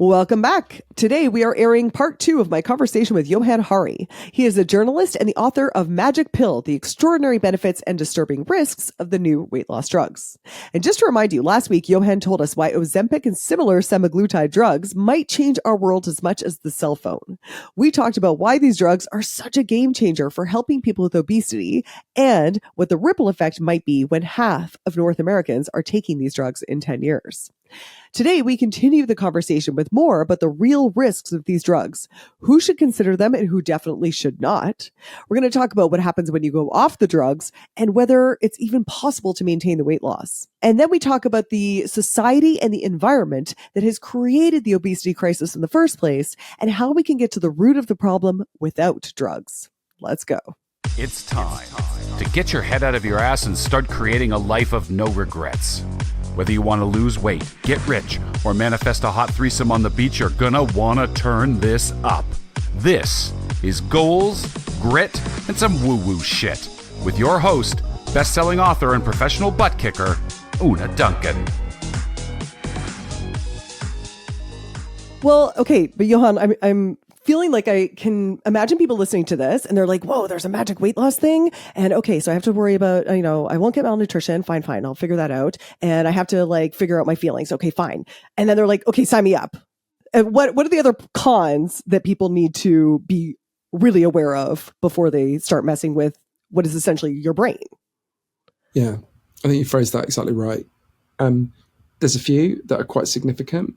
Welcome back. Today we are airing part 2 of my conversation with Johann Hari. He is a journalist and the author of Magic Pill, The Extraordinary Benefits and Disturbing Risks of the New Weight Loss Drugs. And just to remind you, last week Johann told us why Ozempic and similar semaglutide drugs might change our world as much as the cell phone. We talked about why these drugs are such a game changer for helping people with obesity and what the ripple effect might be when half of North Americans are taking these drugs in 10 years. Today, we continue the conversation with more about the real risks of these drugs, who should consider them and who definitely should not. We're going to talk about what happens when you go off the drugs and whether it's even possible to maintain the weight loss. And then we talk about the society and the environment that has created the obesity crisis in the first place and how we can get to the root of the problem without drugs. Let's go. It's time to get your head out of your ass and start creating a life of no regrets. Whether you want to lose weight, get rich, or manifest a hot threesome on the beach, you're gonna wanna turn this up. This is Goals, Grit, and some woo-woo shit with your host, best-selling author and professional butt kicker, Una Duncan. Well, okay, but Johann, I'm feeling like I can imagine people listening to this and they're like, whoa, there's a magic weight loss thing. And okay, so I have to worry about, I won't get malnutrition. Fine. I'll figure that out. And I have to figure out my feelings. Okay, fine. And then they're like, okay, sign me up. And what are the other cons that people need to be really aware of before they start messing with what is essentially your brain? Yeah, I think you phrased that exactly right. There's a few that are quite significant.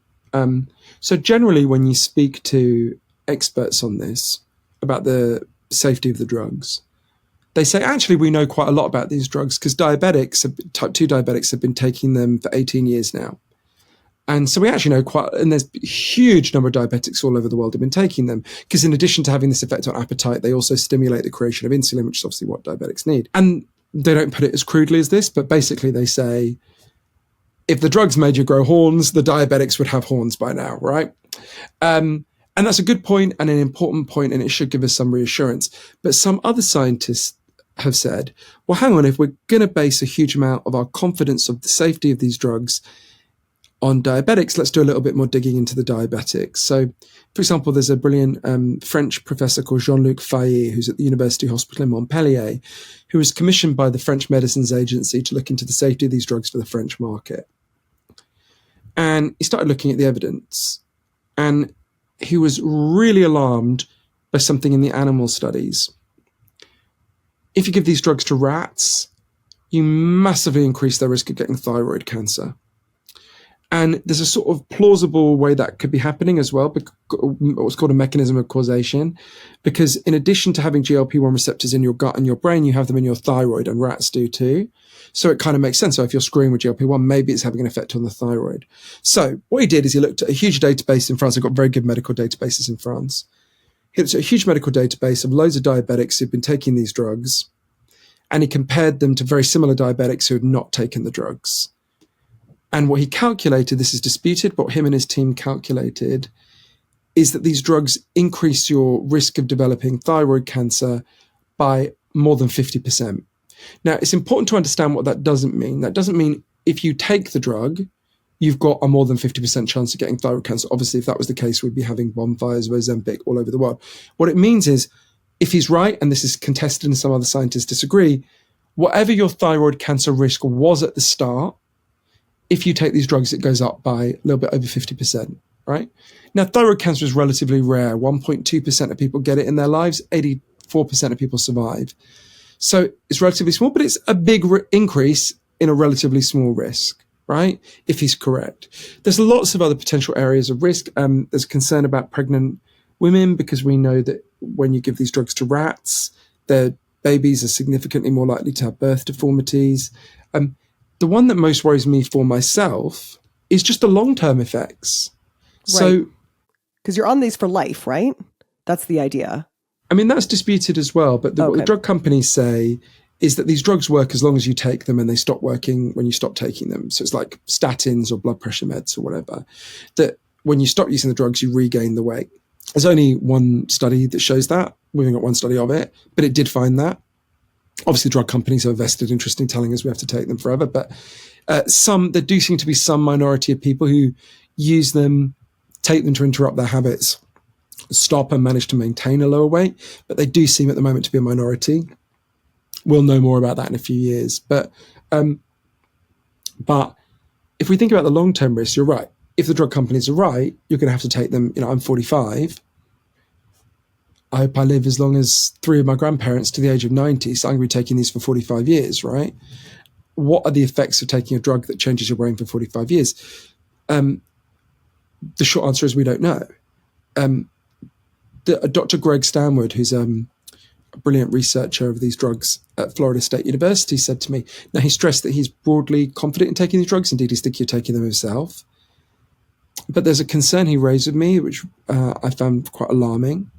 So generally when you speak to experts on this about the safety of the drugs, they say actually we know quite a lot about these drugs because type 2 diabetics have been taking them for 18 years now, and so we actually know and there's a huge number of diabetics all over the world have been taking them because in addition to having this effect on appetite, they also stimulate the creation of insulin, which is obviously what diabetics need. And they don't put it as crudely as this, but basically they say if the drugs made you grow horns, the diabetics would have horns by now, right? And that's a good point and an important point, and it should give us some reassurance. But some other scientists have said, well, hang on, if we're going to base a huge amount of our confidence of the safety of these drugs on diabetics, let's do a little bit more digging into the diabetics. So, for example, there's a brilliant French professor called Jean-Luc Fayet, who's at the University Hospital in Montpellier, who was commissioned by the French Medicines Agency to look into the safety of these drugs for the French market. And he started looking at the evidence, and he was really alarmed by something in the animal studies. If you give these drugs to rats, you massively increase their risk of getting thyroid cancer. And there's a sort of plausible way that could be happening as well, what's called a mechanism of causation, because in addition to having GLP-1 receptors in your gut and your brain, you have them in your thyroid, and rats do too. So it kind of makes sense. So if you're screwing with GLP-1, maybe it's having an effect on the thyroid. So what he did is he looked at a huge database in France. They've got very good medical databases in France. He looked at a huge medical database of loads of diabetics who'd been taking these drugs, and he compared them to very similar diabetics who had not taken the drugs. And what he calculated, this is disputed, but what him and his team calculated is that these drugs increase your risk of developing thyroid cancer by more than 50%. Now, it's important to understand what that doesn't mean. That doesn't mean if you take the drug, you've got a more than 50% chance of getting thyroid cancer. Obviously, if that was the case, we'd be having bonfires of Ozempic all over the world. What it means is, if he's right, and this is contested and some other scientists disagree, whatever your thyroid cancer risk was at the start, if you take these drugs, it goes up by a little bit over 50%, right? Now, thyroid cancer is relatively rare. 1.2% of people get it in their lives. 84% of people survive. So it's relatively small, but it's a big increase in a relatively small risk, right? If he's correct. There's lots of other potential areas of risk. There's concern about pregnant women because we know that when you give these drugs to rats, their babies are significantly more likely to have birth deformities. The one that most worries me for myself is just the long-term effects. Right. So, because you're on these for life, right? That's the idea. I mean, that's disputed as well. But what the drug companies say is that these drugs work as long as you take them and they stop working when you stop taking them. So it's like statins or blood pressure meds or whatever, that when you stop using the drugs, you regain the weight. There's only one study that shows that. We've only got one study of it, but it did find that. Obviously, drug companies have a vested interest in telling us we have to take them forever, but there do seem to be some minority of people who use them take them to interrupt their habits, stop and manage to maintain a lower weight, but they do seem at the moment to be a minority. We'll know more about that in a few years. But if we think about the long-term risks, you're right. If the drug companies are right, you're going to have to take them. I'm 45. I hope I live as long as 3 of my grandparents to the age of 90. So I'm going to be taking these for 45 years, right? What are the effects of taking a drug that changes your brain for 45 years? The short answer is we don't know. Dr. Greg Stanwood, who's a brilliant researcher of these drugs at Florida State University, said to me, now he stressed that he's broadly confident in taking these drugs. Indeed, he's thinking of taking them himself. But there's a concern he raised with me, which I found quite alarming.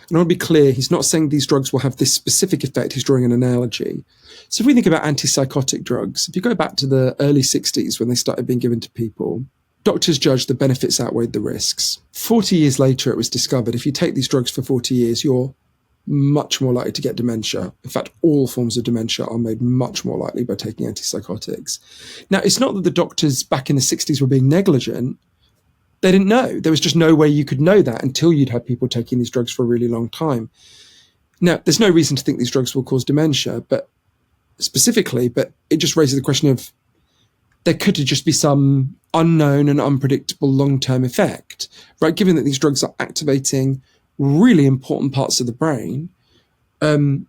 And I want to be clear, he's not saying these drugs will have this specific effect. He's drawing an analogy. So if we think about antipsychotic drugs, if you go back to the early 60s when they started being given to people, doctors judged the benefits outweighed the risks. 40 years later, it was discovered if you take these drugs for 40 years, you're much more likely to get dementia. In fact, all forms of dementia are made much more likely by taking antipsychotics. Now, it's not that the doctors back in the 60s were being negligent. They didn't know. There was just no way you could know that until you'd had people taking these drugs for a really long time. Now, there's no reason to think these drugs will cause dementia, but it just raises the question of there could just be some unknown and unpredictable long-term effect, right? Given that these drugs are activating really important parts of the brain. In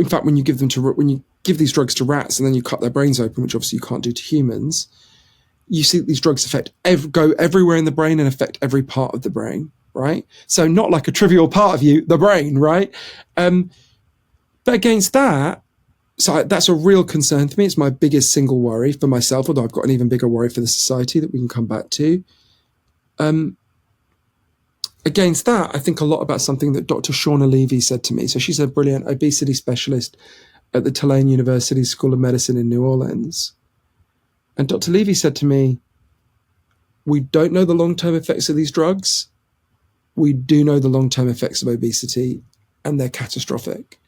fact, when you give these drugs to rats and then you cut their brains open, which obviously you can't do to humans, you see that these drugs go everywhere in the brain and affect every part of the brain, right? So not like a trivial part of you, the brain, right? But against that, so that's a real concern for me. It's my biggest single worry for myself, although I've got an even bigger worry for the society that we can come back to. Against that, I think a lot about something that Dr. Shauna Levy said to me. So she's a brilliant obesity specialist at the Tulane University School of Medicine in New Orleans. And Dr. Levy said to me, we don't know the long-term effects of these drugs. We do know the long-term effects of obesity, and they're catastrophic.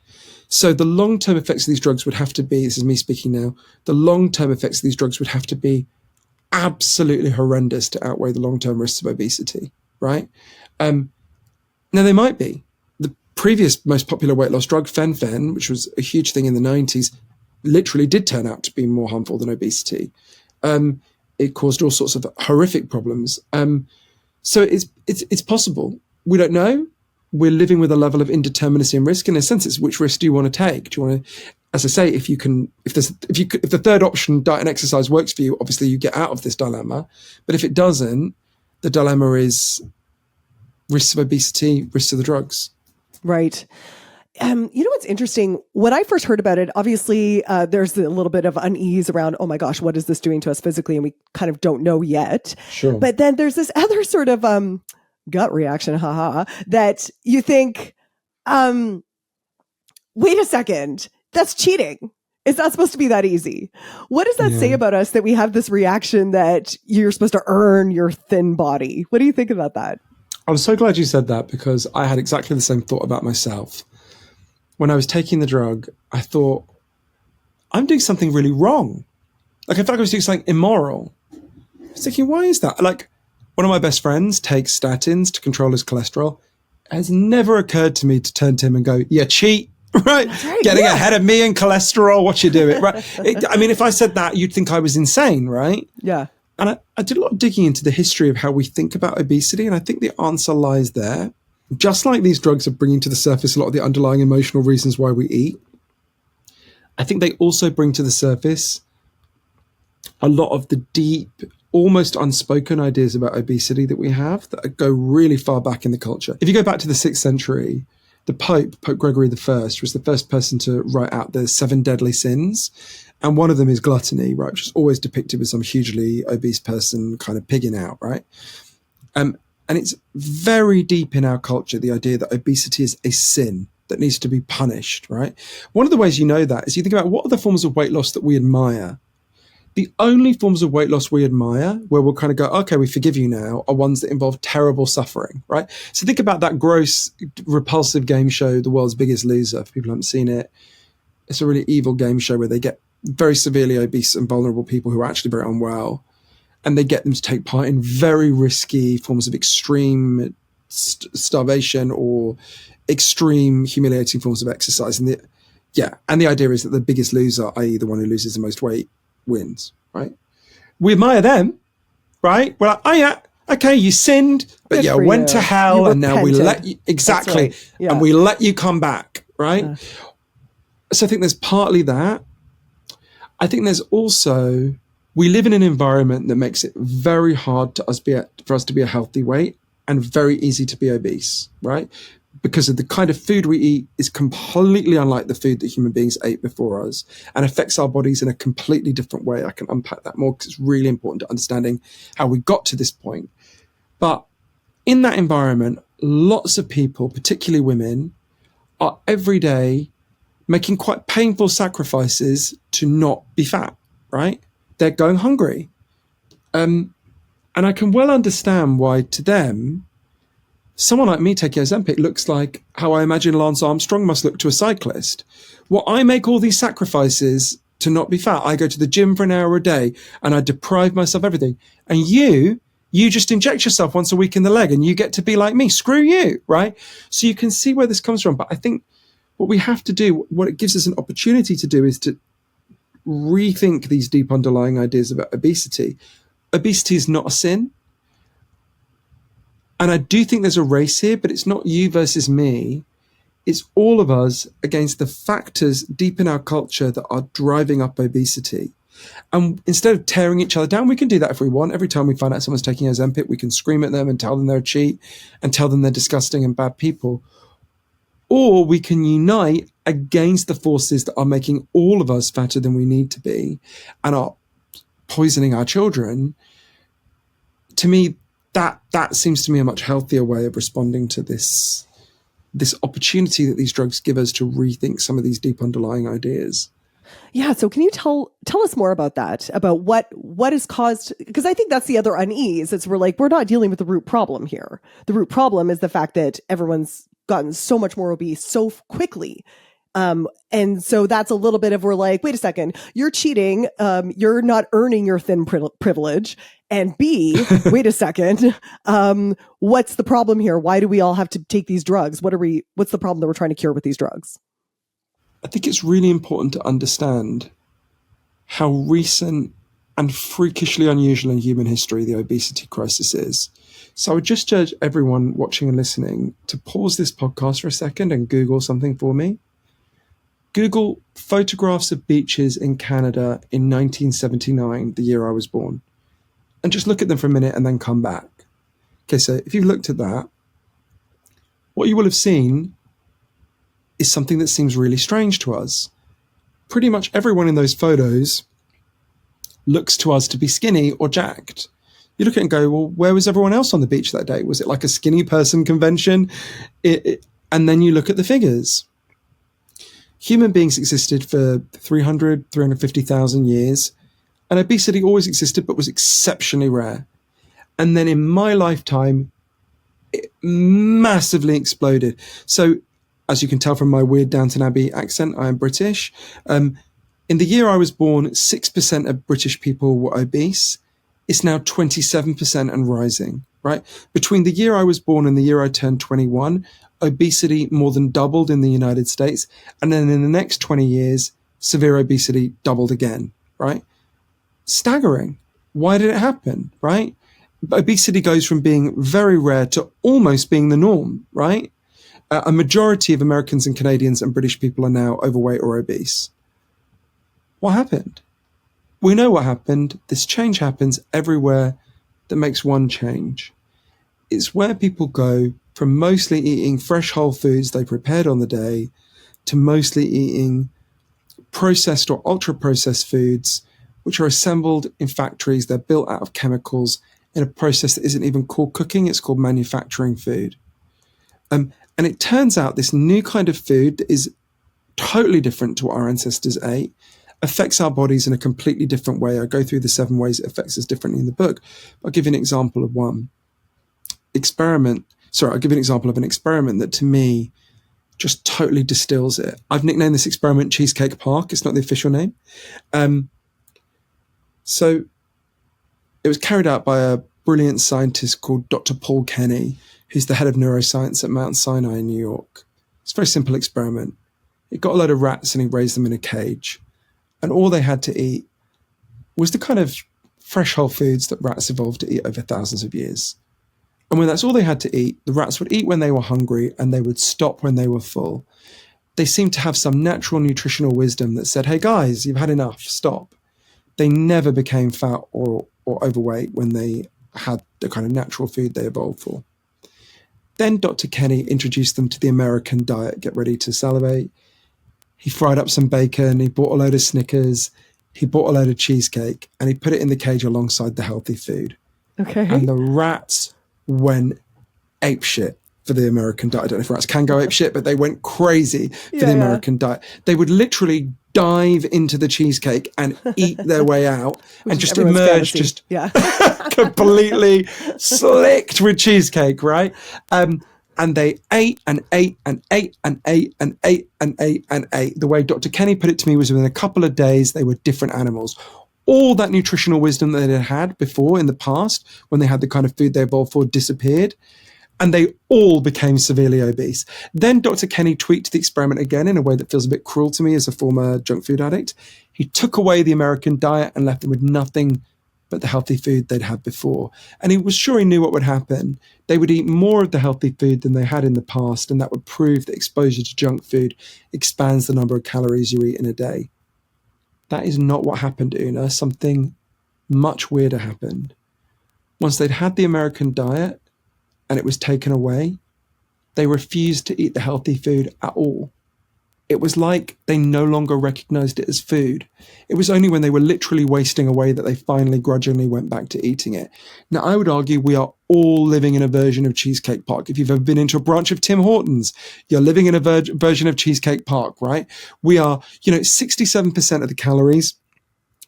So the long-term effects of these drugs would have to be, this is me speaking now, the long-term effects of these drugs would have to be absolutely horrendous to outweigh the long-term risks of obesity, right? Now, they might be. The previous most popular weight loss drug, fen-phen, which was a huge thing in the 90s, literally did turn out to be more harmful than obesity. It caused all sorts of horrific problems. So it's possible. We don't know. We're living with a level of indeterminacy and risk. In a sense, it's which risk do you want to take? Do you want to, as I say, if the third option, diet and exercise, works for you, obviously you get out of this dilemma. But if it doesn't, the dilemma is risks of obesity, risks of the drugs. Right. You know what's interesting? When I first heard about it, obviously there's a little bit of unease around, oh my gosh, what is this doing to us physically? And we kind of don't know yet. Sure. But then there's this other sort of gut reaction, that you think, wait a second, that's cheating. It's not supposed to be that easy. What does that say about us that we have this reaction that you're supposed to earn your thin body? What do you think about that? I'm so glad you said that, because I had exactly the same thought about myself. When I was taking the drug, I thought, I'm doing something really wrong. Like, I felt like I was doing something immoral. I was thinking, why is that? Like, one of my best friends takes statins to control his cholesterol. It has never occurred to me to turn to him and go, you cheat, right? Getting ahead of me in cholesterol, what you doing, right? I mean, if I said that, you'd think I was insane, right? Yeah. And I did a lot of digging into the history of how we think about obesity, and I think the answer lies there. Just like these drugs are bringing to the surface a lot of the underlying emotional reasons why we eat, I think they also bring to the surface a lot of the deep, almost unspoken ideas about obesity that we have that go really far back in the culture. If you go back to the 6th century, the Pope Gregory I, was the first person to write out the 7 deadly sins. And one of them is gluttony, right? Which is always depicted with some hugely obese person kind of pigging out, right? And it's very deep in our culture, the idea that obesity is a sin that needs to be punished, right? One of the ways you know that is you think about what are the forms of weight loss that we admire. The only forms of weight loss we admire, where we'll kind of go, okay, we forgive you now, are ones that involve terrible suffering, right? So think about that gross, repulsive game show, The World's Biggest Loser. For people who haven't seen it, it's a really evil game show where they get very severely obese and vulnerable people who are actually very unwell. and they get them to take part in very risky forms of extreme starvation or extreme humiliating forms of exercise. And the idea is that the biggest loser, i.e. the one who loses the most weight, wins, right? We admire them, right? We're like, oh yeah, okay, you sinned, but yeah, went to hell, and now we let you, exactly, right. Yeah. And we let you come back, right? So I think there's partly that. I think there's also, we live in an environment that makes it very hard for us to be a healthy weight and very easy to be obese, right? Because of the kind of food we eat is completely unlike the food that human beings ate before us and affects our bodies in a completely different way. I can unpack that more because it's really important to understanding how we got to this point. But in that environment, lots of people, particularly women, are every day making quite painful sacrifices to not be fat, right? They're going hungry. And I can well understand why to them, someone like me taking Ozempic looks like how I imagine Lance Armstrong must look to a cyclist. Well, I make all these sacrifices to not be fat. I go to the gym for an hour a day and I deprive myself of everything. And you just inject yourself once a week in the leg and you get to be like me. Screw you, right? So you can see where this comes from. But I think what we have to do, what it gives us an opportunity to do, is to rethink these deep underlying ideas about obesity. Obesity is not a sin. And I do think there's a race here, but it's not you versus me. It's all of us against the factors deep in our culture that are driving up obesity. And instead of tearing each other down, we can do that if we want. Every time we find out someone's taking Ozempic, we can scream at them and tell them they're a cheat and tell them they're disgusting and bad people. Or we can unite against the forces that are making all of us fatter than we need to be and are poisoning our children. To me, that seems to me a much healthier way of responding to this opportunity that these drugs give us to rethink some of these deep underlying ideas. Yeah. So can you tell us more about that, about what has caused, because I think that's the other unease. It's we're not dealing with the root problem here. The root problem is the fact that everyone's gotten so much more obese so quickly. And so that's a little bit of, we're like, wait a second, you're cheating. You're not earning your thin privilege. And B, wait a second, what's the problem here? Why do we all have to take these drugs? What's the problem that we're trying to cure with these drugs? I think it's really important to understand how recent and freakishly unusual in human history the obesity crisis is. So I would just urge everyone watching and listening to pause this podcast for a second and Google something for me. Google photographs of beaches in Canada in 1979, the year I was born, and just look at them for a minute and then come back. Okay, so if you've looked at that, what you will have seen is something that seems really strange to us. Pretty much everyone in those photos looks to us to be skinny or jacked. You look at it and go, well, where was everyone else on the beach that day? Was it like a skinny person convention? And then you look at the figures. Human beings existed for 350,000 years, and obesity always existed but was exceptionally rare. And then in my lifetime, it massively exploded. So as you can tell from my weird Downton Abbey accent, I am British. In the year I was born, 6% of British people were obese. It's now 27% and rising, right? Between the year I was born and the year I turned 21, obesity more than doubled in the United States. And then in the next 20 years, severe obesity doubled again, right? Staggering. Why did it happen, right? Obesity goes from being very rare to almost being the norm, right? A majority of Americans and Canadians and British people are now overweight or obese. What happened? We know what happened. This change happens everywhere that makes one change. It's where people go from mostly eating fresh whole foods they prepared on the day to mostly eating processed or ultra-processed foods, which are assembled in factories. They're built out of chemicals in a process that isn't even called cooking. It's called manufacturing food. And it turns out this new kind of food that is totally different to what our ancestors ate affects our bodies in a completely different way. I go through the 7 ways it affects us differently in the book. I'll give you an example of one. I'll give you an example of an experiment that to me just totally distills it. I've nicknamed this experiment Cheesecake Park. It's not the official name. So It was carried out by a brilliant scientist called Dr. Paul Kenny, who's the head of neuroscience at Mount Sinai in New York. It's a very simple experiment. He got a load of rats and he raised them in a cage. And all they had to eat was the kind of fresh whole foods that rats evolved to eat over thousands of years. And when that's all they had to eat, the rats would eat when they were hungry and they would stop when they were full. They seemed to have some natural nutritional wisdom that said, hey guys, you've had enough, stop. They never became fat or overweight when they had the kind of natural food they evolved for. Then Dr. Kenny introduced them to the American diet. Get ready to salivate. He fried up some bacon, he bought a load of Snickers, he bought a load of cheesecake, and he put it in the cage alongside the healthy food. Okay. And the rats went apeshit for the American diet. I don't know if rats can go apeshit, but they went crazy for the American diet. They would literally dive into the cheesecake and eat their way out and just emerge just completely slicked with cheesecake, right? And they ate and ate and ate and ate and ate and ate and ate. The way Dr. Kenny put it to me was within a couple of days, they were different animals. All that nutritional wisdom that they had had before in the past, when they had the kind of food they evolved for, disappeared. And they all became severely obese. Then Dr. Kenny tweaked the experiment again in a way that feels a bit cruel to me as a former junk food addict. He took away the American diet and left them with nothing but the healthy food they'd had before. And he was sure he knew what would happen. They would eat more of the healthy food than they had in the past, and that would prove that exposure to junk food expands the number of calories you eat in a day. That is not what happened, Una. Something much weirder happened. Once they'd had the American diet and it was taken away, they refused to eat the healthy food at all. It was like they no longer recognized it as food. It was only when they were literally wasting away that they finally grudgingly went back to eating it. Now, I would argue we are all living in a version of Cheesecake Park. If you've ever been into a branch of Tim Hortons, you're living in a version of Cheesecake Park, right? We are, 67% of the calories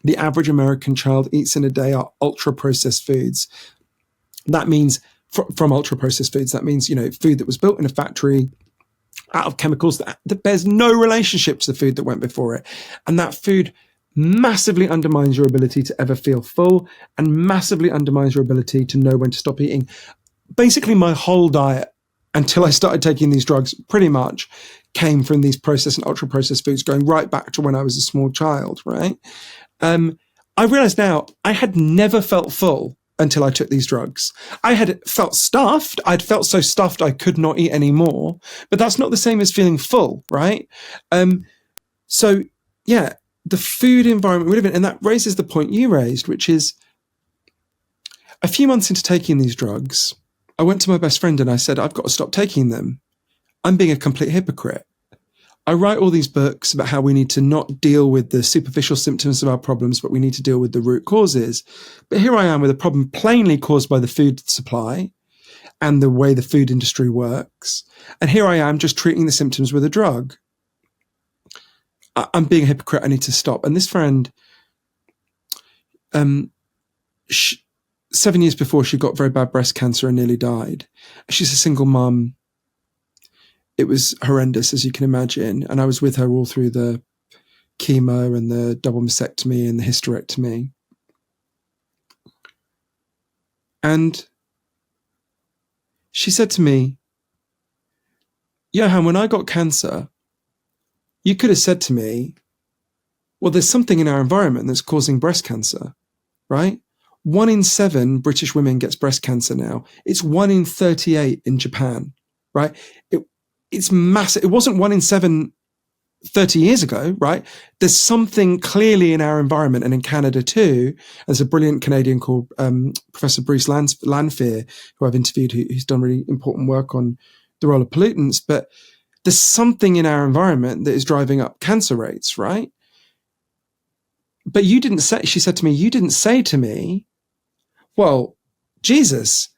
the average American child eats in a day are ultra-processed foods. That means, from ultra-processed foods, that means, food that was built in a factory, out of chemicals that bears no relationship to the food that went before it. And that food massively undermines your ability to ever feel full and massively undermines your ability to know when to stop eating. Basically, my whole diet until I started taking these drugs pretty much came from these processed and ultra-processed foods going right back to when I was a small child, right? I realize now I had never felt full until I took these drugs. I had felt stuffed. I'd felt so stuffed I could not eat anymore, but that's not the same as feeling full, right? So yeah, the food environment we live in, and that raises the point you raised, which is a few months into taking these drugs, I went to my best friend and I said, I've got to stop taking them. I'm being a complete hypocrite. I write all these books about how we need to not deal with the superficial symptoms of our problems, but we need to deal with the root causes. But here I am with a problem plainly caused by the food supply and the way the food industry works. And here I am just treating the symptoms with a drug. I'm being a hypocrite. I need to stop. And this friend, 7 years before, she got very bad breast cancer and nearly died. She's a single mum. It was horrendous, as you can imagine. And I was with her all through the chemo and the double mastectomy and the hysterectomy. And she said to me, Johann, when I got cancer, you could have said to me, well, there's something in our environment that's causing breast cancer, right? 1 in 7 British women gets breast cancer now. It's 1 in 38 in Japan, right? It's massive. It wasn't 1 in 7 30 years ago, right? There's something clearly in our environment and in Canada too. There's a brilliant Canadian called Professor Bruce Lanphier, who I've interviewed, who's done really important work on the role of pollutants. But there's something in our environment that is driving up cancer rates, right? But you didn't say, she said to me, you didn't say to me, well, Jesus,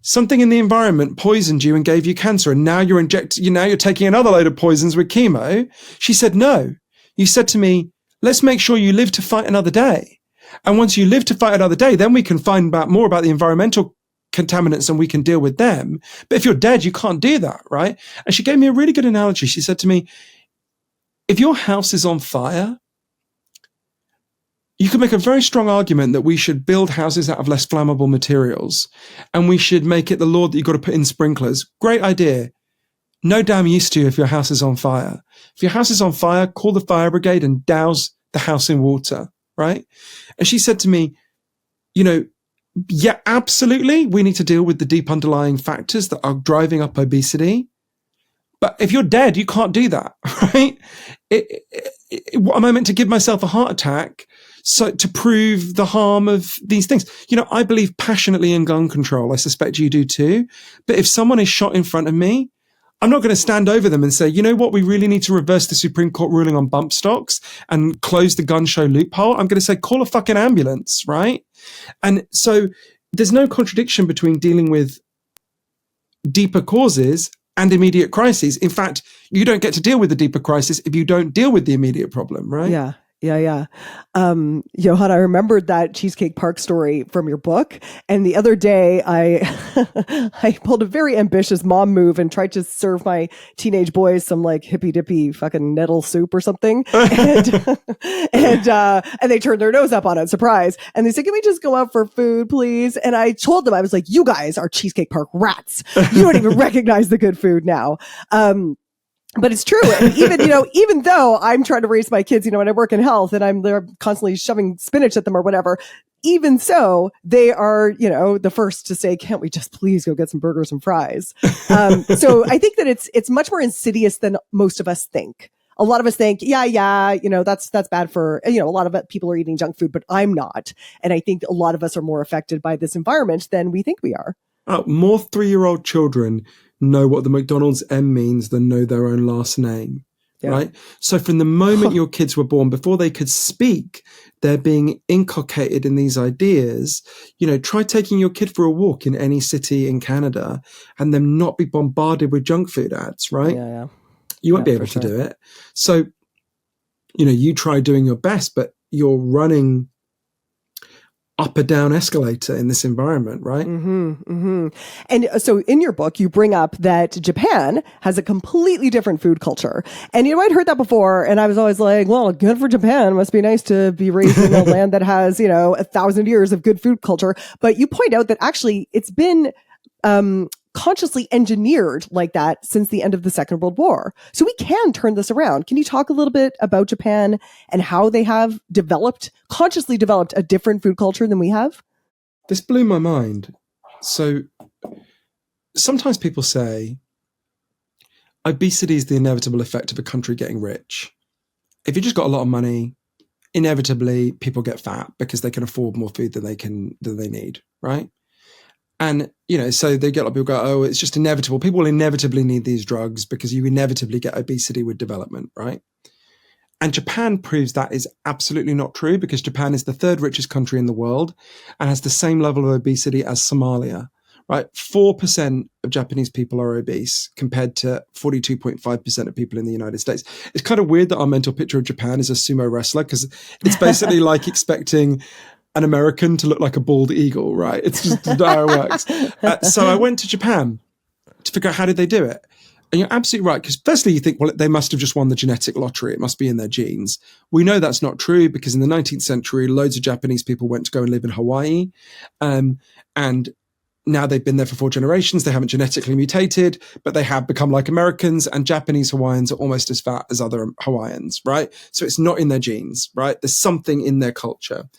something in the environment poisoned you and gave you cancer, and now you're taking another load of poisons with chemo. She said, no. You said to me, let's make sure you live to fight another day. And once you live to fight another day, then we can find out more about the environmental contaminants and we can deal with them. But if you're dead, you can't do that, right? And she gave me a really good analogy. She said to me, if your house is on fire, you can make a very strong argument that we should build houses out of less flammable materials, and we should make it the law that you've got to put in sprinklers. Great idea. No damn use to you if your house is on fire. If your house is on fire, call the fire brigade and douse the house in water, right? And she said to me, yeah, absolutely, we need to deal with the deep underlying factors that are driving up obesity. But if you're dead, you can't do that, right? What am I meant to give myself a heart attack to prove the harm of these things? I believe passionately in gun control. I suspect you do too. But if someone is shot in front of me, I'm not going to stand over them and say, you know what, we really need to reverse the Supreme Court ruling on bump stocks and close the gun show loophole. I'm going to say, call a fucking ambulance, right? And so there's no contradiction between dealing with deeper causes and immediate crises. In fact, you don't get to deal with the deeper crisis if you don't deal with the immediate problem, right? Yeah. Johann, I remembered that Cheesecake Park story from your book. And the other day I pulled a very ambitious mom move and tried to serve my teenage boys some like hippy dippy fucking nettle soup or something. And they turned their nose up on it. Surprise. And they said, can we just go out for food, please? And I told them, I was like, you guys are Cheesecake Park rats. You don't even recognize the good food now. But it's true. And even though I'm trying to raise my kids, and I work in health and they're constantly shoving spinach at them or whatever, even so, they are, the first to say, can't we just please go get some burgers and fries? So I think that it's much more insidious than most of us think. A lot of us think, that's bad for, a lot of people are eating junk food, but I'm not. And I think a lot of us are more affected by this environment than we think we are. More 3-year-old children know what the McDonald's M means than know their own last name, right? So from the moment your kids were born, before they could speak, they're being inculcated in these ideas. Try taking your kid for a walk in any city in Canada and them not be bombarded with junk food ads, right? Yeah. You won't be able to do it. So, you try doing your best, but you're running up or down escalator in this environment, right? And so in your book, you bring up that Japan has a completely different food culture. And I'd heard that before, and I was always like, well, good for Japan. Must be nice to be raised in a land that has, 1,000 years of good food culture. But you point out that actually it's been consciously engineered like that since the end of the Second World War. So we can turn this around. Can you talk a little bit about Japan and how they have consciously developed a different food culture than we have? This blew my mind. So sometimes people say obesity is the inevitable effect of a country getting rich. If you just got a lot of money, inevitably people get fat because they can afford more food than they need, right? And, so they get a lot of people go, oh, it's just inevitable. People will inevitably need these drugs because you inevitably get obesity with development, right? And Japan proves that is absolutely not true because Japan is the third richest country in the world and has the same level of obesity as Somalia, right? 4% of Japanese people are obese compared to 42.5% of people in the United States. It's kind of weird that our mental picture of Japan is a sumo wrestler because it's basically like expecting an American to look like a bald eagle, right? It's just how it works. So I went to Japan to figure out how did they do it. And you're absolutely right, because firstly you think, well, they must have just won the genetic lottery. It must be in their genes. We know that's not true because in the 19th century, loads of Japanese people went to go and live in Hawaii. And now they've been there for 4 generations. They haven't genetically mutated, but they have become like Americans, and Japanese Hawaiians are almost as fat as other Hawaiians, right? So it's not in their genes, right? There's something in their culture.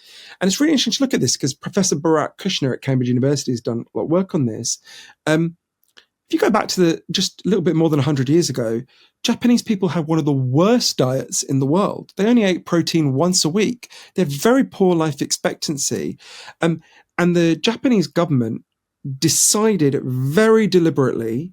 And it's really interesting to look at this because Professor Bharat Kushner at Cambridge University has done a lot of work on this. If you go back to just a little bit more than 100 years ago, Japanese people had one of the worst diets in the world. They only ate protein once a week. They had very poor life expectancy. And the Japanese government decided very deliberately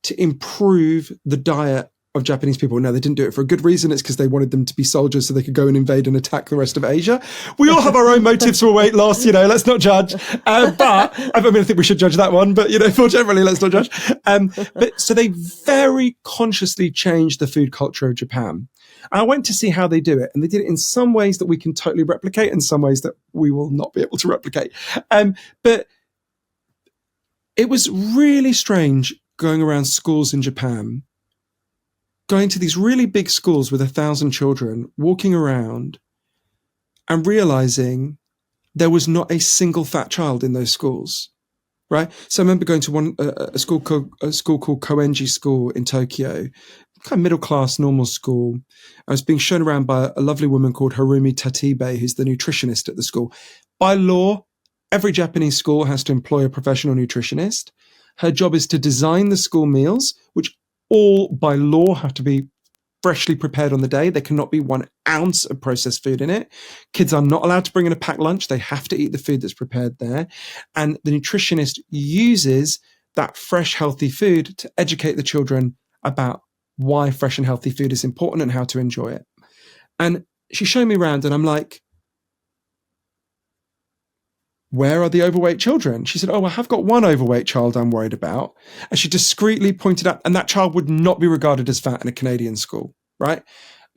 to improve the diet of Japanese people. Now, they didn't do it for a good reason. It's because they wanted them to be soldiers so they could go and invade and attack the rest of Asia. We all have our own motives for weight loss, let's not judge. But I think we should judge that one, but, more generally, let's not judge. But so they very consciously changed the food culture of Japan. I went to see how they do it, and they did it in some ways that we can totally replicate and some ways that we will not be able to replicate. But it was really strange going around schools in Japan, going to these really big schools with 1,000 children, walking around and realizing there was not a single fat child in those schools. Right. So I remember going to a school called Koenji School in Tokyo, kind of middle class, normal school. I was being shown around by a lovely woman called Harumi Tatibe, who's the nutritionist at the school. By law, every Japanese school has to employ a professional nutritionist. Her job is to design the school meals, which all by law have to be freshly prepared on the day. There cannot be 1 ounce of processed food in it. Kids are not allowed to bring in a packed lunch. They have to eat the food that's prepared there. And the nutritionist uses that fresh, healthy food to educate the children about why fresh and healthy food is important and how to enjoy it. And she showed me around and I'm like, where are the overweight children? She said, oh, I have got one overweight child I'm worried about. And she discreetly pointed out, and that child would not be regarded as fat in a Canadian school, right?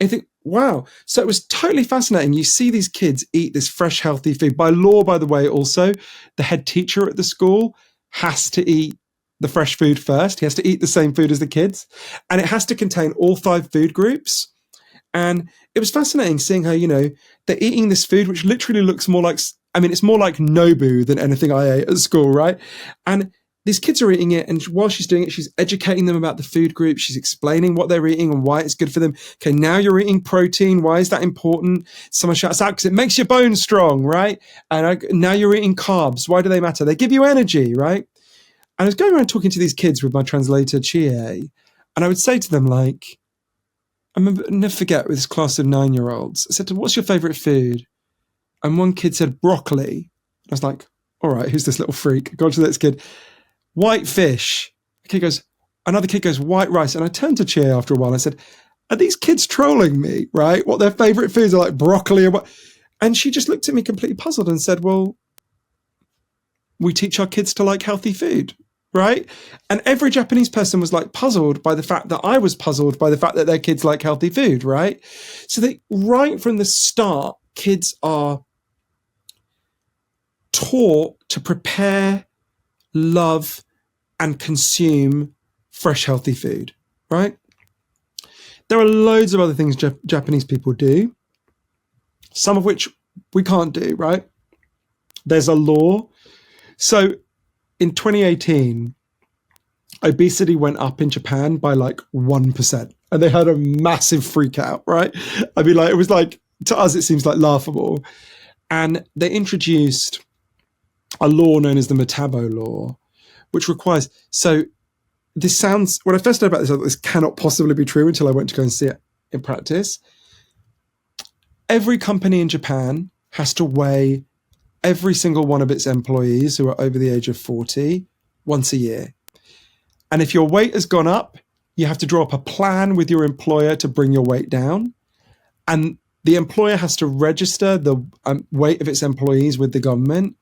And you think, wow. So it was totally fascinating. You see these kids eat this fresh, healthy food. By law, by the way, also, the head teacher at the school has to eat the fresh food first. He has to eat the same food as the kids. And it has to contain all 5 food groups. And it was fascinating seeing how, they're eating this food, which literally looks more like, it's more like Nobu than anything I ate at school, right? And these kids are eating it. And while she's doing it, she's educating them about the food group. She's explaining what they're eating and why it's good for them. Okay, now you're eating protein. Why is that important? Someone shouts out, because it makes your bones strong, right? And now you're eating carbs. Why do they matter? They give you energy, right? And I was going around talking to these kids with my translator, Chie, and I would say to them, like, I remember, never forget, with this class of 9-year-olds, I said to them, what's your favorite food? And one kid said broccoli. I was like, all right, who's this little freak? I got to this kid. White fish. Another kid goes, white rice. And I turned to Chia after a while and I said, are these kids trolling me, right? What their favorite foods are, like broccoli and what? And she just looked at me completely puzzled and said, well, we teach our kids to like healthy food, right? And every Japanese person was like puzzled by the fact that I was puzzled by the fact that their kids like healthy food, right? So they, right from the start, kids are taught to prepare, love, and consume fresh, healthy food, right? There are loads of other things Japanese people do, some of which we can't do, right? There's a law. So in 2018, obesity went up in Japan by like 1%. And they had a massive freak out, right? It was like, to us, it seems like laughable. And they introduced a law known as the Metabo Law, which requires, so this sounds, when I first heard about this, I thought this cannot possibly be true until I went to go and see it in practice. Every company in Japan has to weigh every single one of its employees who are over the age of 40 once a year. And if your weight has gone up, you have to draw up a plan with your employer to bring your weight down. And the employer has to register the weight of its employees with the government.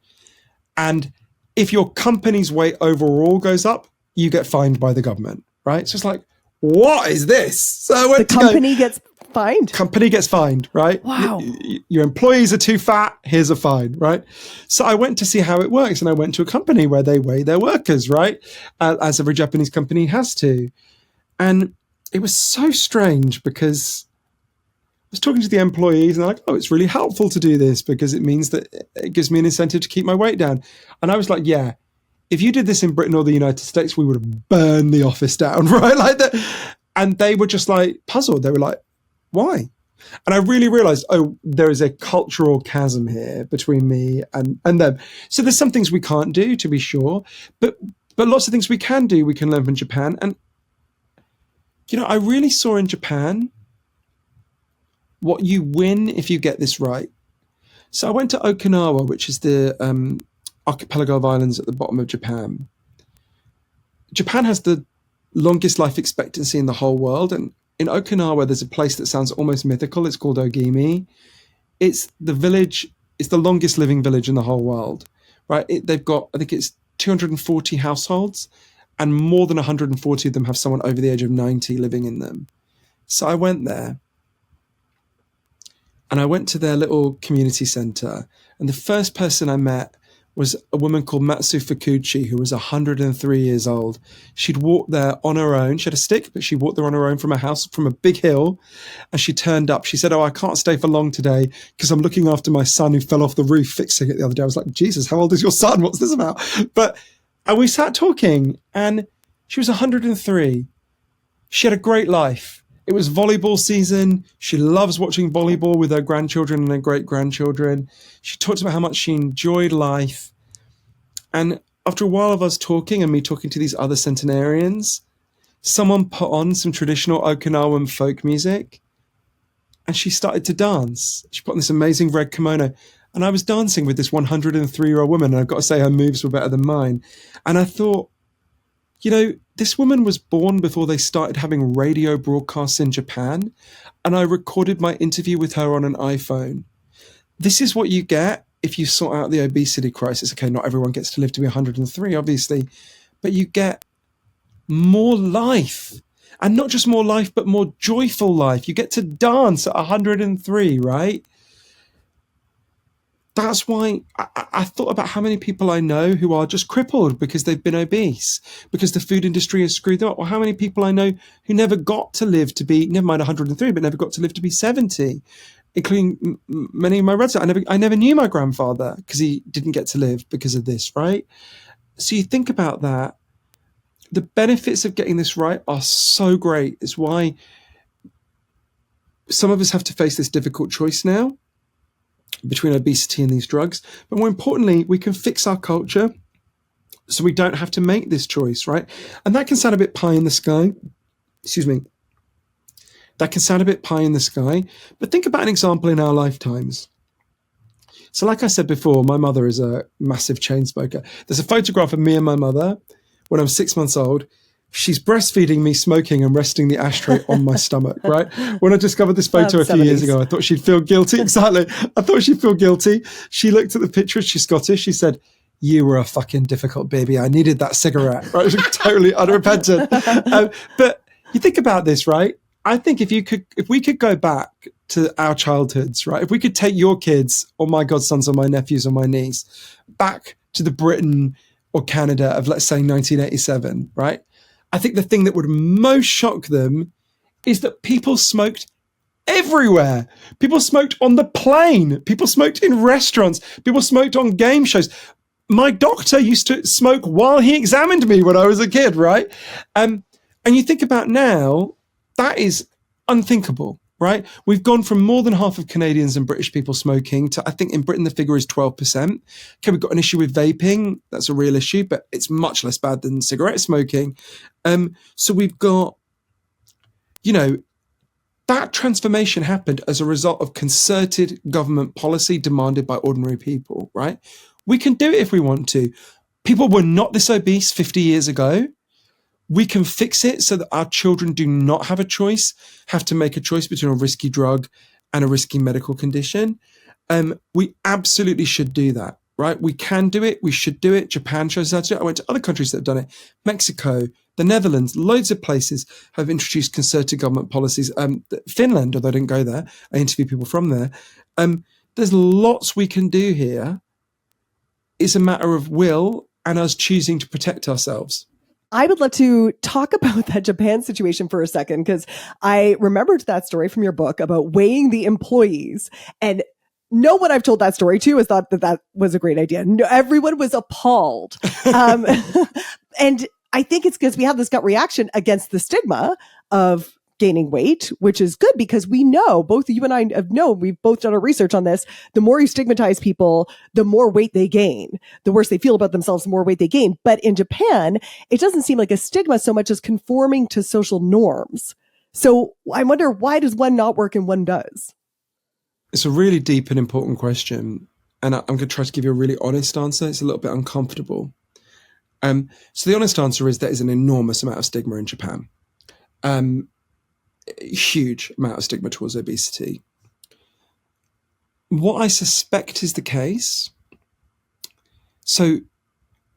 And if your company's weight overall goes up, you get fined by the government, right? So it's like, what is this? So the company gets fined? Company gets fined, right? Wow. Your employees are too fat, here's a fine, right? So I went to see how it works, and I went to a company where they weigh their workers, right? As every Japanese company has to. And it was so strange because I was talking to the employees and they're like, oh, it's really helpful to do this because it means that it gives me an incentive to keep my weight down. And I was like, yeah, if you did this in Britain or the United States, we would have burned the office down, right? Like that. And they were just like puzzled. They were like, why? And I really realized, oh, there is a cultural chasm here between me and them. So there's some things we can't do, to be sure, but lots of things we can do, we can learn from Japan. And, I really saw in Japan what you win if you get this right. So I went to Okinawa, which is the archipelago of islands at the bottom of Japan. Japan has the longest life expectancy in the whole world. And in Okinawa, there's a place that sounds almost mythical. It's called Ogimi. It's the village, it's the longest living village in the whole world, right? They've got, I think it's 240 households, and more than 140 of them have someone over the age of 90 living in them. So I went there. And I went to their little community center. And the first person I met was a woman called Matsu Fukuchi, who was 103 years old. She'd walked there on her own. She had a stick, but she walked there on her own from a house, from a big hill. And she turned up. She said, "Oh, I can't stay for long today because I'm looking after my son who fell off the roof fixing it the other day." I was like, Jesus, how old is your son? What's this about? And we sat talking, and she was 103. She had a great life. It was volleyball season. She loves watching volleyball with her grandchildren and her great-grandchildren. She talked about how much she enjoyed life. And after a while of us talking and me talking to these other centenarians, someone put on some traditional Okinawan folk music and she started to dance. She put on this amazing red kimono. And I was dancing with this 103-year-old woman. And I've got to say her moves were better than mine. And I thought, this woman was born before they started having radio broadcasts in Japan, and I recorded my interview with her on an iPhone. This is what you get if you sort out the obesity crisis. Okay, not everyone gets to live to be 103, obviously, but you get more life. And not just more life, but more joyful life. You get to dance at 103, right? That's why I thought about how many people I know who are just crippled because they've been obese, because the food industry has screwed them up, or how many people I know who never got to live to be, never mind 103, but never got to live to be 70, including many of my relatives. I never knew my grandfather because he didn't get to live because of this, right? So you think about that. The benefits of getting this right are so great. It's why some of us have to face this difficult choice now between obesity and these drugs. But more importantly, we can fix our culture so we don't have to make this choice, right? And that can sound a bit pie in the sky. Excuse me. That can sound a bit pie in the sky. But think about an example in our lifetimes. So like I said before, my mother is a massive chain smoker. There's a photograph of me and my mother when I'm 6 months old. She's breastfeeding me, smoking, and resting the ashtray on my stomach, right? When I discovered this photo a few years ago, I thought she'd feel guilty. Exactly. I thought she'd feel guilty. She looked at the picture. She's Scottish. She said, "You were a fucking difficult baby. I needed that cigarette." Right? Totally unrepentant. But you think about this, right? I think if we could go back to our childhoods, right? If we could take your kids or my godsons or my nephews or my niece back to the Britain or Canada of, let's say, 1987, right? I think the thing that would most shock them is that people smoked everywhere. People smoked on the plane. People smoked in restaurants. People smoked on game shows. My doctor used to smoke while he examined me when I was a kid, right? And you think about now, that is unthinkable, right? We've gone from more than half of Canadians and British people smoking to, I think in Britain, the figure is 12%. Okay, we've got an issue with vaping. That's a real issue, but it's much less bad than cigarette smoking. So we've got, that transformation happened as a result of concerted government policy demanded by ordinary people, right? We can do it if we want to. People were not this obese 50 years ago. We can fix it so that our children do not have to make a choice between a risky drug and a risky medical condition. We absolutely should do that, right? We can do it. We should do it. Japan shows us how to do it. I went to other countries that have done it. Mexico, the Netherlands, loads of places have introduced concerted government policies. Finland, although I didn't go there, I interviewed people from there. There's lots we can do here. It's a matter of will and us choosing to protect ourselves. I would love to talk about that Japan situation for a second, because I remembered that story from your book about weighing the employees, and no one I've told that story to has thought that was a great idea. No, everyone was appalled. And I think it's because we have this gut reaction against the stigma of gaining weight, which is good because we know, both you and I have known, we've both done our research on this. The more you stigmatize people, the more weight they gain. The worse they feel about themselves, the more weight they gain. But in Japan, it doesn't seem like a stigma so much as conforming to social norms. So I wonder, why does one not work and one does? It's a really deep and important question. And I'm going to try to give you a really honest answer. It's a little bit uncomfortable. So the honest answer is there is an enormous amount of stigma in Japan. Huge amount of stigma towards obesity. What I suspect is the case. So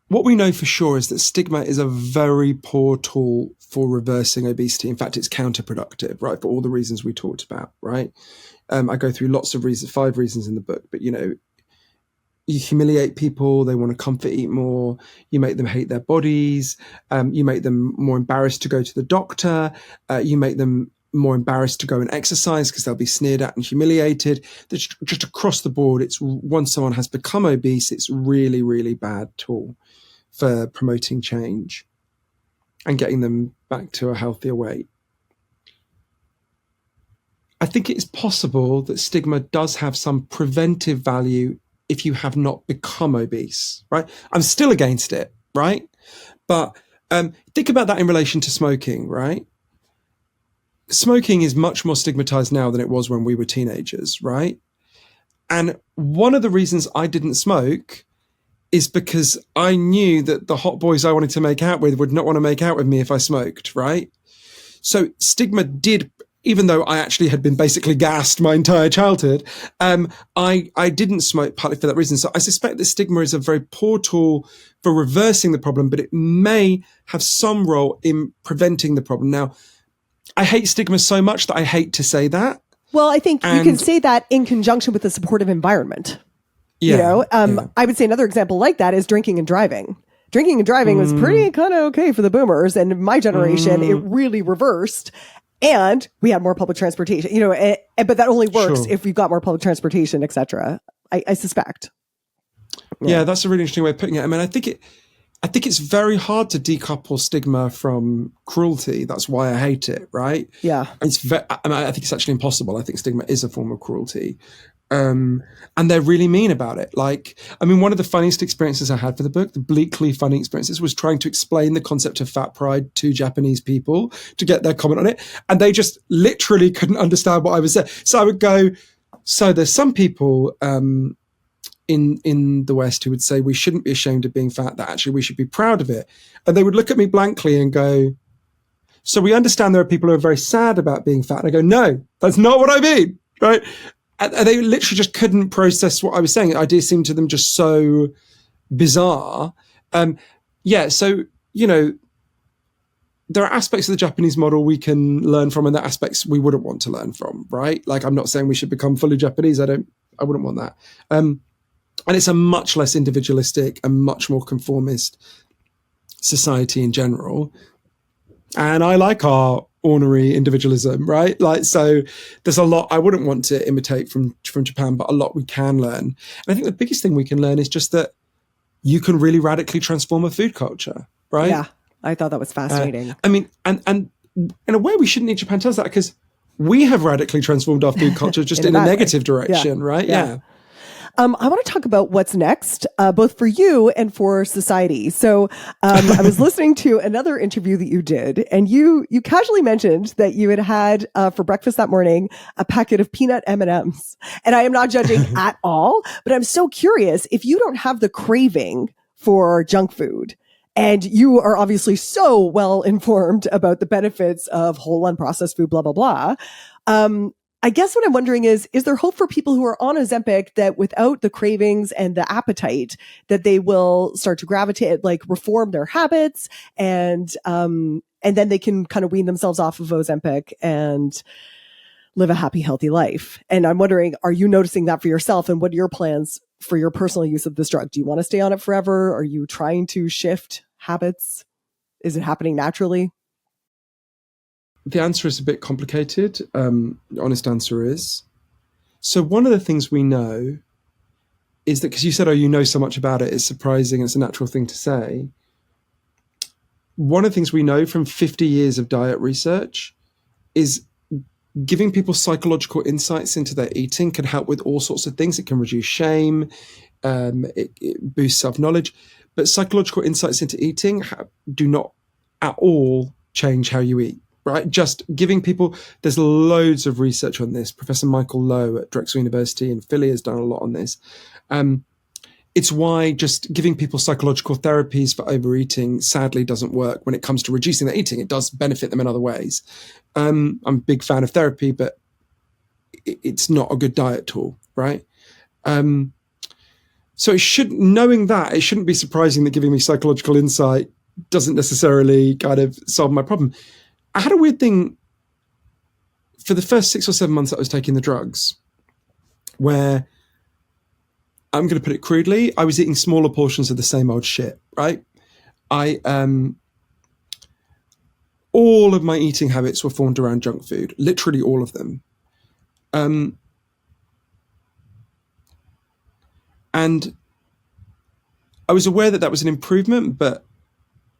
what we know for sure is that stigma is a very poor tool for reversing obesity. In fact, it's counterproductive, right? For all the reasons we talked about, right? I go through lots of reasons, 5 reasons in the book, but you humiliate people, they want to comfort eat more, you make them hate their bodies, you make them more embarrassed to go to the doctor, you make them more embarrassed to go and exercise because they'll be sneered at and humiliated. Just across the board, it's once someone has become obese, it's really, really bad tool for promoting change and getting them back to a healthier weight. I think it's possible that stigma does have some preventive value if you have not become obese, right? I'm still against it, right? But think about that in relation to smoking, right? Smoking is much more stigmatized now than it was when we were teenagers, right? And one of the reasons I didn't smoke is because I knew that the hot boys I wanted to make out with would not want to make out with me if I smoked, right? So stigma did, even though I actually had been basically gassed my entire childhood, I didn't smoke partly for that reason. So I suspect that stigma is a very poor tool for reversing the problem, but it may have some role in preventing the problem. Now, I hate stigma so much that I hate to say that. Well, I think you can say that in conjunction with a supportive environment. Yeah, I would say another example like that is drinking and driving. Drinking and driving was pretty kind of okay for the boomers. And in my generation, it really reversed. And we had more public transportation, but that only works if we've got more public transportation, et cetera. I suspect. Yeah, that's a really interesting way of putting it. I mean, I think it's very hard to decouple stigma from cruelty. That's why I hate it, right? Yeah. I think it's actually impossible. I think stigma is a form of cruelty. And they're really mean about it. One of the funniest experiences I had for the book, the bleakly funny experiences, was trying to explain the concept of fat pride to Japanese people to get their comment on it. And they just literally couldn't understand what I was saying. So I would go, so there's some people, in the West who would say we shouldn't be ashamed of being fat, that actually we should be proud of it. And they would look at me blankly and go, so we understand there are people who are very sad about being fat. And I go, no, that's not what I mean, right? And they literally just couldn't process what I was saying. The idea seemed to them just so bizarre. So, there are aspects of the Japanese model we can learn from and there are aspects we wouldn't want to learn from, right? I'm not saying we should become fully Japanese. I wouldn't want that. And it's a much less individualistic and much more conformist society in general. And I like our ornery individualism, right? So there's a lot I wouldn't want to imitate from Japan, but a lot we can learn. And I think the biggest thing we can learn is just that you can really radically transform a food culture, right? Yeah, I thought that was fascinating. And in a way we shouldn't need Japan to tell us that because we have radically transformed our food culture just in a negative direction, right? Yeah. I want to talk about what's next, both for you and for society. So I was listening to another interview that you did, and you casually mentioned that you had for breakfast that morning a packet of peanut M&Ms. And I am not judging at all, but I'm so curious, if you don't have the craving for junk food, and you are obviously so well informed about the benefits of whole unprocessed food, blah, blah, blah. I guess what I'm wondering is there hope for people who are on Ozempic that without the cravings and the appetite that they will start to gravitate, reform their habits and then they can kind of wean themselves off of Ozempic and live a happy, healthy life? And I'm wondering, are you noticing that for yourself? And what are your plans for your personal use of this drug? Do you want to stay on it forever? Are you trying to shift habits? Is it happening naturally? The answer is a bit complicated. The honest answer is. So one of the things we know is that, because you said, you know so much about it, it's surprising, it's a natural thing to say. One of the things we know from 50 years of diet research is giving people psychological insights into their eating can help with all sorts of things. It can reduce shame, it boosts self-knowledge, but psychological insights into eating do not at all change how you eat. Right, just giving people, there's loads of research on this. Professor Michael Lowe at Drexel University in Philly has done a lot on this. It's why just giving people psychological therapies for overeating sadly doesn't work when it comes to reducing their eating. It does benefit them in other ways. I'm a big fan of therapy, but it's not a good diet tool, right? So knowing that, it shouldn't be surprising that giving me psychological insight doesn't necessarily kind of solve my problem. I had a weird thing for the first 6 or 7 months that I was taking the drugs, where I'm going to put it crudely. I was eating smaller portions of the same old shit, right? All of my eating habits were formed around junk food, literally all of them. And I was aware that was an improvement, but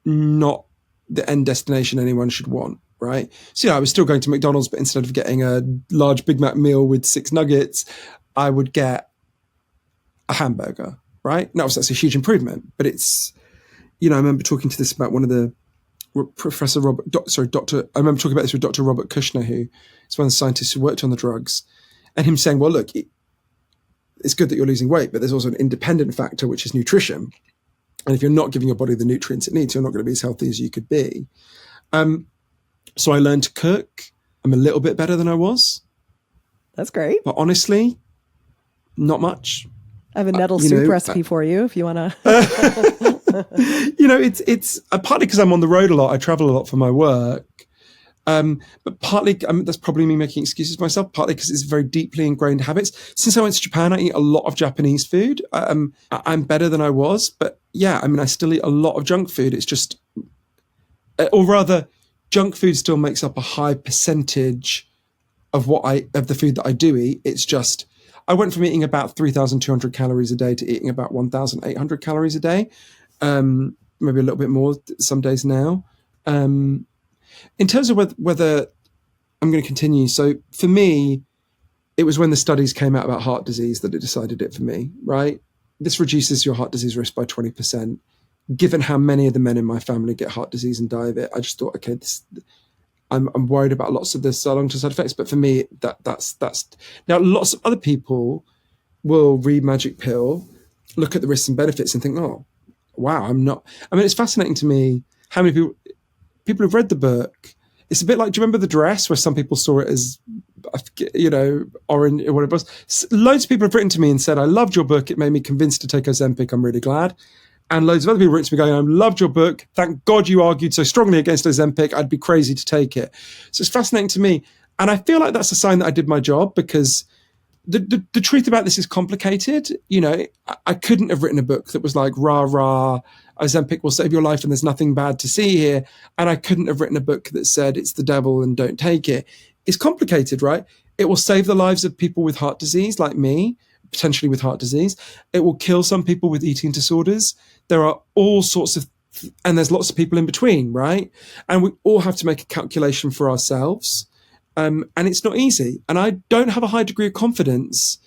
not the end destination anyone should want, right? So I was still going to McDonald's, but instead of getting a large Big Mac meal with 6 nuggets, I would get a hamburger, right? Now, that's a huge improvement, but it's, I remember talking to this about one of the I remember talking about this with Dr. Robert Kushner, who is one of the scientists who worked on the drugs, and him saying, well, look, it's good that you're losing weight, but there's also an independent factor, which is nutrition. And if you're not giving your body the nutrients it needs, you're not going to be as healthy as you could be. So I learned to cook. I'm a little bit better than I was. That's great. But honestly, not much. I have a nettle soup recipe for you if you want to. It's partly because I'm on the road a lot. I travel a lot for my work. But partly, that's probably me making excuses for myself, partly because it's very deeply ingrained habits. Since I went to Japan, I eat a lot of Japanese food. I'm better than I was, but yeah, I still eat a lot of junk food. It's just, or rather, junk food still makes up a high percentage of the food that I do eat. It's just, I went from eating about 3,200 calories a day to eating about 1,800 calories a day. Maybe a little bit more some days now. In terms of whether I'm going to continue, so for me, it was when the studies came out about heart disease that it decided it for me, right? This reduces your heart disease risk by 20%. Given how many of the men in my family get heart disease and die of it, I just thought, okay, I'm worried about lots of the long-term side effects, but for me, that's now lots of other people will read Magic Pill, look at the risks and benefits, and think, oh, wow, I'm not. It's fascinating to me how many people who've read the book. It's a bit like, do you remember The Dress, where some people saw it as, orange or whatever it was? Loads of people have written to me and said, I loved your book. It made me convinced to take Ozempic. I'm really glad. And loads of other people have written to me going, I loved your book. Thank God you argued so strongly against Ozempic. I'd be crazy to take it. So it's fascinating to me. And I feel like that's a sign that I did my job, because the truth about this is complicated. I couldn't have written a book that was like, rah, rah, Ozempic will save your life and there's nothing bad to see here. And I couldn't have written a book that said it's the devil and don't take it. It's complicated, right? It will save the lives of people with heart disease like me, potentially with heart disease. It will kill some people with eating disorders. There are all sorts of, and there's lots of people in between, right? And we all have to make a calculation for ourselves. And it's not easy. And I don't have a high degree of confidence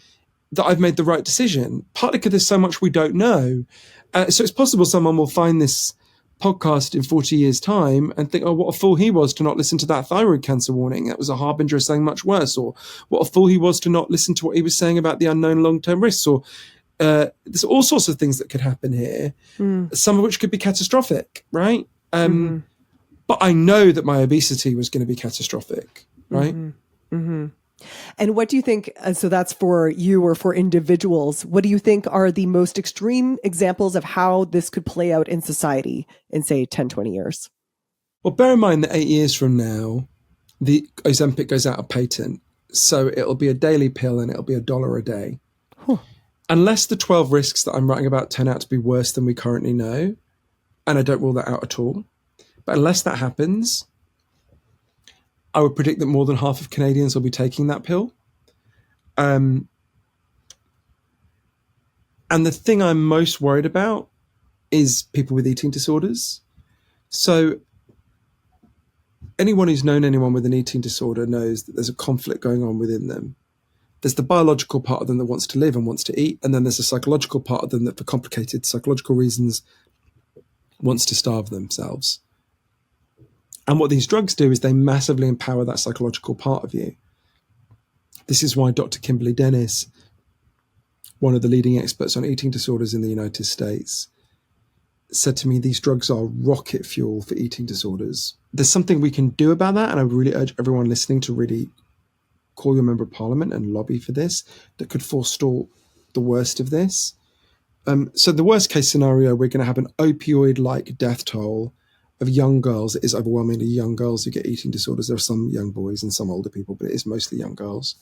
that I've made the right decision, partly because there's so much we don't know. So it's possible someone will find this podcast in 40 years' time and think, oh, what a fool he was to not listen to that thyroid cancer warning. That was a harbinger of something much worse. Or what a fool he was to not listen to what he was saying about the unknown long-term risks. Or there's all sorts of things that could happen here, some of which could be catastrophic, right? But I know that my obesity was going to be catastrophic, right? And what do you think, so that's for you or for individuals, what do you think are the most extreme examples of how this could play out in society in, say, 10, 20 years? Well, bear in mind that 8 years from now, the Ozempic goes out of patent. So it'll be a daily pill and it'll be $1 a day. Unless the 12 risks that I'm writing about turn out to be worse than we currently know, and I don't rule that out at all, but unless that happens, I would predict that more than half of Canadians will be taking that pill. And the thing I'm most worried about is people with eating disorders. So anyone who's known anyone with an eating disorder knows that there's a conflict going on within them. There's the biological part of them that wants to live and wants to eat, and then there's a psychological part of them that, for complicated psychological reasons, wants to starve themselves. And what these drugs do is they massively empower that psychological part of you. This is why Dr. Kimberly Dennis, one of the leading experts on eating disorders in the United States, said to me, these drugs are rocket fuel for eating disorders. There's something we can do about that, and I really urge everyone listening to really call your member of parliament and lobby for this, that could forestall the worst of this. So the worst case scenario, we're going to have an opioid-like death toll of young girls. It is overwhelmingly young girls who get eating disorders. There are some young boys and some older people, but it is mostly young girls.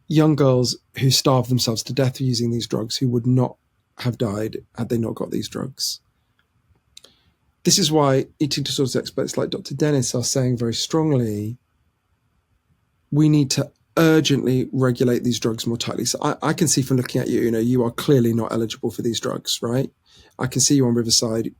young girls who starved themselves to death using these drugs who would not have died had they not got these drugs. This is why eating disorders experts like Dr. Dennis are saying very strongly, we need to urgently regulate these drugs more tightly. So I can see from looking at you, you are clearly not eligible for these drugs, right? I can see you on Riverside.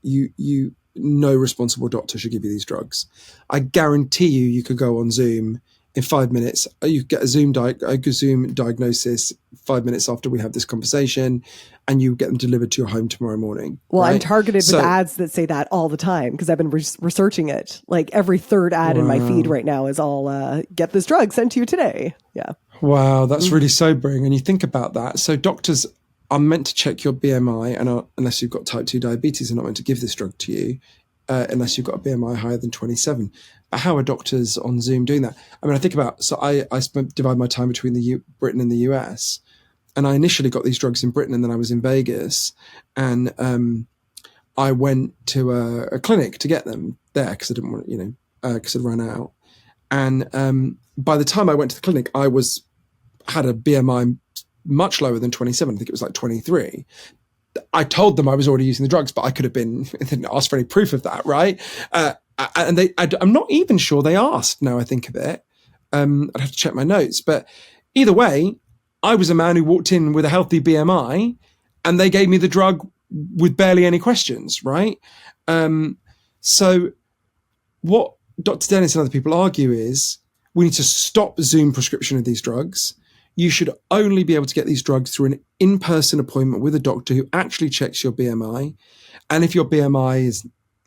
No responsible doctor should give you these drugs. I guarantee you could go on Zoom in 5 minutes. You get a Zoom diagnosis 5 minutes after we have this conversation, and you get them delivered to your home tomorrow morning. Well, right? I'm targeted with ads that say that all the time because I've been researching it. Like every third ad in my feed right now is all get this drug sent to you today. Yeah. Wow, that's really sobering. And you think about that. So doctors are meant to check your BMI, and unless you've got type 2 diabetes, they're not meant to give this drug to you unless you've got a BMI higher than 27. But how are doctors on Zoom doing that? I mean, I think about, so I divide my time between Britain and the US. And I initially got these drugs in Britain, and then I was in Vegas, and I went to a clinic to get them there because I didn't want, because I'd run out. And by the time I went to the clinic, I had a BMI much lower than 27. I think it was like 23. I told them I was already using the drugs, but I could have didn't ask for any proof of that, right? And I'm not even sure they asked. Now I think of it, I'd have to check my notes. But either way, I was a man who walked in with a healthy BMI, and they gave me the drug with barely any questions, right? So what Dr. Dennis and other people argue is we need to stop Zoom prescription of these drugs. You should only be able to get these drugs through an in-person appointment with a doctor who actually checks your BMI. And if your BMI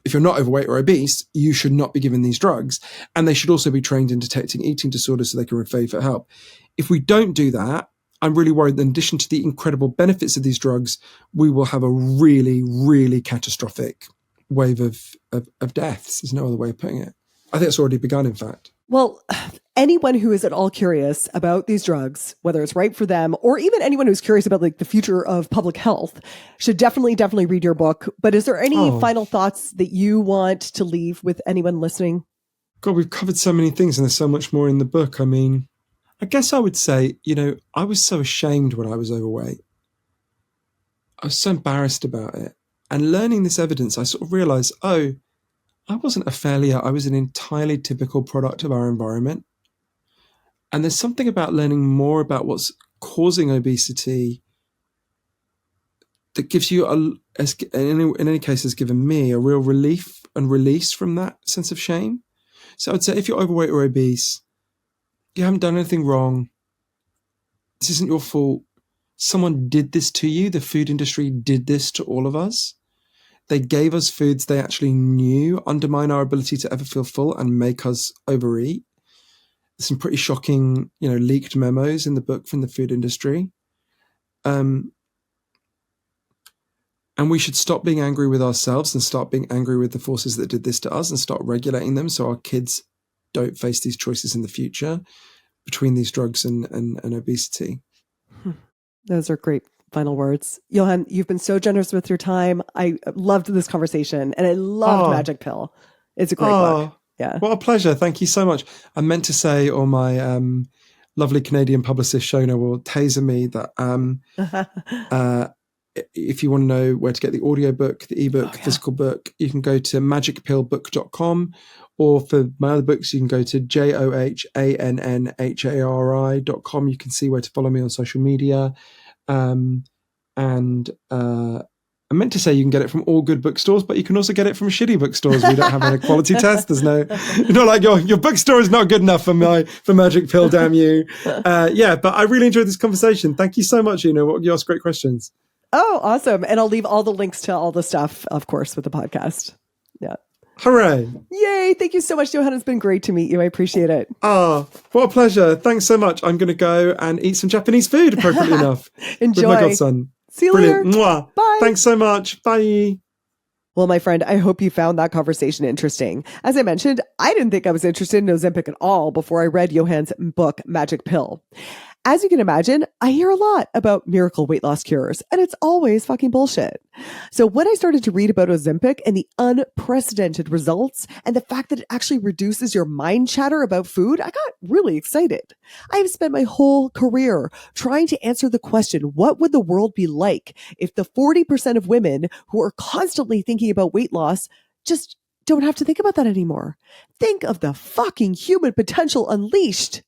if you're not overweight or obese, you should not be given these drugs. And they should also be trained in detecting eating disorders so they can refer you for help. If we don't do that, I'm really worried that in addition to the incredible benefits of these drugs, we will have a really, really catastrophic wave of deaths. There's no other way of putting it. I think it's already begun, in fact. Well, anyone who is at all curious about these drugs, whether it's right for them, or even anyone who's curious about like the future of public health, should definitely read your book. But is there any final thoughts that you want to leave with anyone listening? God, we've covered so many things, and there's so much more in the book. I mean, I guess I would say, I was so ashamed when I was overweight. I was so embarrassed about it. And learning this evidence, I sort of realized, I wasn't a failure. I was an entirely typical product of our environment. And there's something about learning more about what's causing obesity that gives you, in any case, has given me a real relief and release from that sense of shame. So I'd say if you're overweight or obese, you haven't done anything wrong. This isn't your fault. Someone did this to you. The food industry did this to all of us. They gave us foods they actually knew undermine our ability to ever feel full and make us overeat. There's some pretty shocking, leaked memos in the book from the food industry. And we should stop being angry with ourselves and start being angry with the forces that did this to us and start regulating them so our kids don't face these choices in the future between these drugs and obesity. Those are great final words. Johann, you've been so generous with your time. I loved this conversation, and I loved Magic Pill. It's a great book. Yeah. What a pleasure. Thank you so much. I meant to say, or my lovely Canadian publicist Shona will taser me that if you want to know where to get the audiobook, the ebook, physical book, you can go to magicpillbook.com, or for my other books, you can go to johannhari.com. You can see where to follow me on social media. I meant to say you can get it from all good bookstores, but you can also get it from shitty bookstores. We don't have an quality test. There's no, like your bookstore is not good enough for Magic Pill, damn you. But I really enjoyed this conversation. Thank you so much, Una. You asked great questions. Oh, awesome. And I'll leave all the links to all the stuff, of course, with the podcast. Yeah. Hooray. Yay. Thank you so much, Johann. It's been great to meet you. I appreciate it. What a pleasure. Thanks so much. I'm going to go and eat some Japanese food, appropriately enough. Enjoy. With my godson. See you Brilliant. later. Mwah. Bye. Thanks so much. Bye. Well, my friend, I hope you found that conversation interesting. As I mentioned, I didn't think I was interested in Ozempic at all before I read Johann's book, Magic Pill. As you can imagine, I hear a lot about miracle weight loss cures, and it's always fucking bullshit. So when I started to read about Ozempic and the unprecedented results and the fact that it actually reduces your mind chatter about food, I got really excited. I have spent my whole career trying to answer the question, what would the world be like if the 40% of women who are constantly thinking about weight loss just don't have to think about that anymore? Think of the fucking human potential unleashed.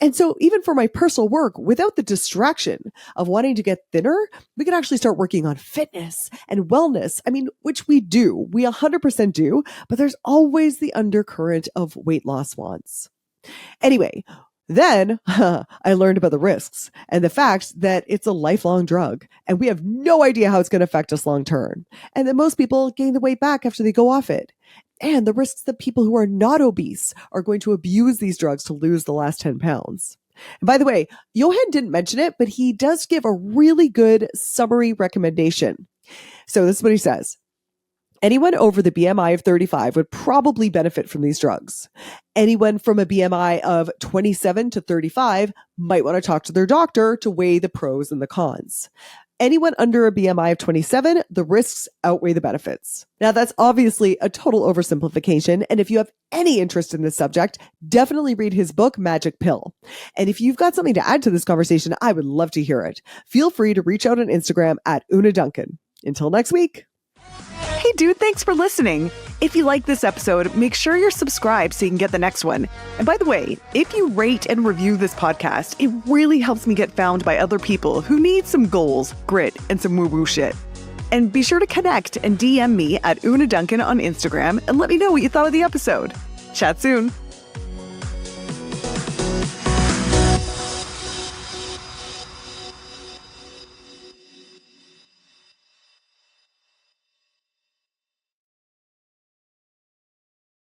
And so even for my personal work, without the distraction of wanting to get thinner, we could actually start working on fitness and wellness. I mean, which we do. We 100% do, but there's always the undercurrent of weight loss wants. Anyway, then I learned about the risks and the fact that it's a lifelong drug and we have no idea how it's going to affect us long term. And that most people gain the weight back after they go off it. And the risks that people who are not obese are going to abuse these drugs to lose the last 10 pounds. And by the way, Johann didn't mention it, but he does give a really good summary recommendation. So this is what he says. Anyone over the BMI of 35 would probably benefit from these drugs. Anyone from a BMI of 27 to 35 might want to talk to their doctor to weigh the pros and the cons. Anyone under a BMI of 27, the risks outweigh the benefits. Now, that's obviously a total oversimplification. And if you have any interest in this subject, definitely read his book, Magic Pill. And if you've got something to add to this conversation, I would love to hear it. Feel free to reach out on Instagram at Una Duncan. Until next week. Hey dude, thanks for listening. If you like this episode, make sure you're subscribed so you can get the next one. And by the way, if you rate and review this podcast, it really helps me get found by other people who need some goals, grit, and some woo-woo shit. And be sure to connect and DM me at Una Duncan on Instagram and let me know what you thought of the episode. Chat soon.